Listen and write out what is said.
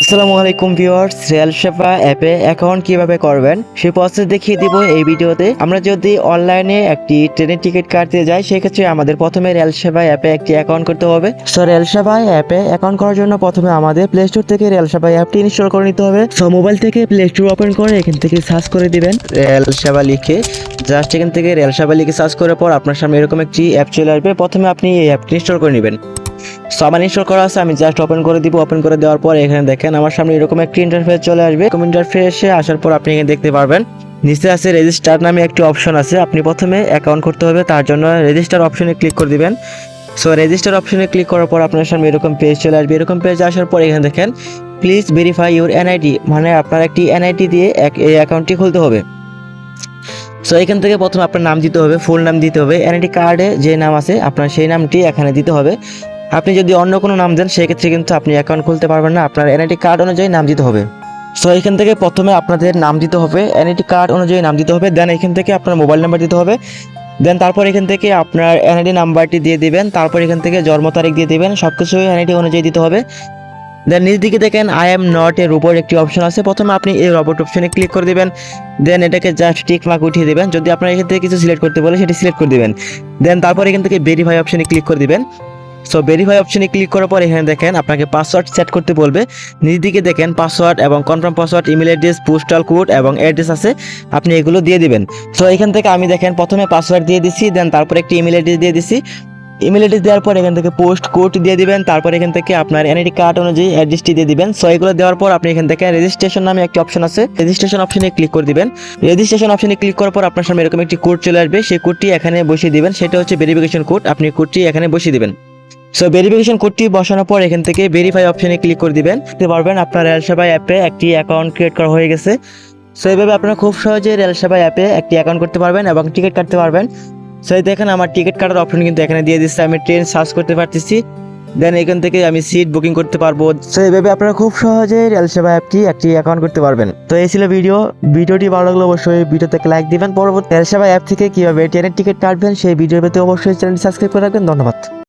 আসসালামু আলাইকুম viewers, rail সেবা অ্যাপে অ্যাকাউন্ট কিভাবে করবেন সেই প্রসেস দেখিয়ে দিব এই ভিডিওতে। আমরা যদি অনলাইনে একটি ট্রেনের টিকিট কাটতে যাই সেক্ষেত্রে আমাদের প্রথমে রেল সেবা অ্যাপে একটি অ্যাকাউন্ট করতে হবে। সো রেল সেবা অ্যাপে অ্যাকাউন্ট করার জন্য প্রথমে আমাদের প্লে স্টোর থেকে রেল সেবা অ্যাপটি ইনস্টল করে নিতে হবে। সো মোবাইল থেকে প্লে স্টোর ওপেন করে এখান থেকে সার্চ করে দিবেন রেল সেবা লিখে। জাস্ট এখান থেকে রেল সেবা লিখে সার্চ করার পর আপনার সামনে এরকম একটি অ্যাপ চলে আসবে। প্রথমে আপনি এই অ্যাপটি ইনস্টল করে নেবেন। সো আমার ইনস্টল করা আছে, আমি জাস্ট ওপেন করে দিব। ওপেন করে দেওয়ার পর এখানে দেখেন আমার সামনে এরকম একটি ইন্টারফেস চলে আসবে। এরকম ইন্টারফেসে আসার পর আপনি এখানে দেখতে পারবেন নিচে আছে রেজিস্টার নামে একটি অপশন আছে। আপনি প্রথমে অ্যাকাউন্ট করতে হবে, তার জন্য রেজিস্টার অপশনে ক্লিক করে দিবেন। সো রেজিস্টার অপশনে ক্লিক করার পর আপনার সামনে এরকম পেজ চলে আসবে। এরকম পেজ আসার পর এখানে দেখেন প্লিজ ভেরিফাই ইউর এনআইডি, মানে আপনার একটি এনআইডি দিয়ে এই অ্যাকাউন্টটি খুলতে হবে। সো এখান থেকে প্রথমে আপনার নাম দিতে হবে, ফুল নাম দিতে হবে। এনআইডি কার্ডে যে নাম আছে আপনার সেই নামটি এখানে দিতে হবে। আপনি যদি অন্য কোনো নাম দেন সেক্ষেত্রে কিন্তু আপনি অ্যাকাউন্ট খুলতে পারবেন না, আপনার এনআইডি কার্ড অনুযায়ী নাম দিতে হবে। সো এখান থেকে প্রথমে আপনাদের নাম দিতে হবে, এনআইডি কার্ড অনুযায়ী নাম দিতে হবে। দেন এখান থেকে আপনার মোবাইল নাম্বার দিতে হবে। দেন তারপর এখান থেকে আপনার এনআইডি নাম্বারটি দিয়ে দিবেন। তারপর এখান থেকে জন্ম তারিখ দিয়ে দিবেন, সব কিছুই এনআইডি অনুযায়ী দিতে হবে। দেন নিচ দিকে দেখেন আই এম নট এর উপর একটি অপশন আছে। প্রথমে আপনি এই রোবট অপশনে ক্লিক করে দিবেন। দেন এটাকে জাস্ট টিক মার্ক উঠিয়ে দিবেন। যদি আপনার এখান থেকে কিছু সিলেক্ট করতে বলে সেটি সিলেক্ট করে দিবেন। দেন তারপর এখান থেকে ভেরিফাই অপশনে ক্লিক করে দিবেন। সো ভেরিফাই অপশনে ক্লিক করার পর এখানে দেখেন আপনাকে পাসওয়ার্ড সেট করতে বলবে। নিচ দিকে দেখেন পাসওয়ার্ড এবং confirm password, email address, postal code এবং অ্যাড্রেস আছে, আপনি এগুলো দিয়ে দিবেন। সো এখান থেকে আমি দেখেন প্রথমে পাসওয়ার্ড দিয়ে দিচ্ছি, দেন তারপর একটি ইমেল অ্যাড্রেস দিয়ে দিচ্ছি। ইমেল অ্যাড্রেস দেওয়ার পর এখান থেকে পোস্ট কোড দিয়ে দিবেন। তারপর এখান থেকে আপনার এনআইডি কার্ড অনুযায়ী অ্যাড্রেসটি দিয়ে দিবেন। সো এগুলো দেওয়ার পর আপনি এখান থেকে রেজিস্ট্রেশন নামে একটি অপশন আছে, রেজিস্ট্রেশন অপশনে ক্লিক করে দিবেন। রেজিস্ট্রেশন অপশনে ক্লিক করার পর আপনার সামনে এরকম একটি কোড চলে আসবে, সেই কোডটি এখানে বসিয়ে দিবেন। সেটা হচ্ছে ভেরিফিকেশন কোড, আপনি কোডটি এখানে বসিয়ে দিবেন। সো ভেরিফিকেশন কোডটি বসানোর পর এখান থেকে ভেরিফাই অপশনে ক্লিক করে দিবেন। দেখতে পারবেন আপনার রেল সেবা অ্যাপে একটি অ্যাকাউন্ট ক্রিয়েট করা হয়ে গেছে। সো এইভাবে আপনারা খুব সহজে রেল সেবা অ্যাপে একটি অ্যাকাউন্ট করতে পারবেন এবং টিকিট কাটতে পারবেন। সো এই দেখেন আমার টিকিট কাটার অপশন কিন্তু এখানে দিয়ে দিচ্ছে, আমি ট্রেন সার্চ করতে পারতেছি। দেন এখান থেকে আমি সিট বুকিং করতে পারবো। সো এইভাবে আপনারা খুব সহজে রেল সেবা অ্যাপটি একটি অ্যাকাউন্ট করতে পারবেন। তো এই ছিল ভিডিওটি ভালো লাগলে অবশ্যই ভিডিওতে লাইক দিবেন। পরবর্তী রেল সেবা অ্যাপ থেকে কিভাবে ট্রেনের টিকিট কাটবেন সেই ভিডিও পেতে অবশ্যই চ্যানেলটি সাবস্ক্রাইব করে রাখবেন। ধন্যবাদ।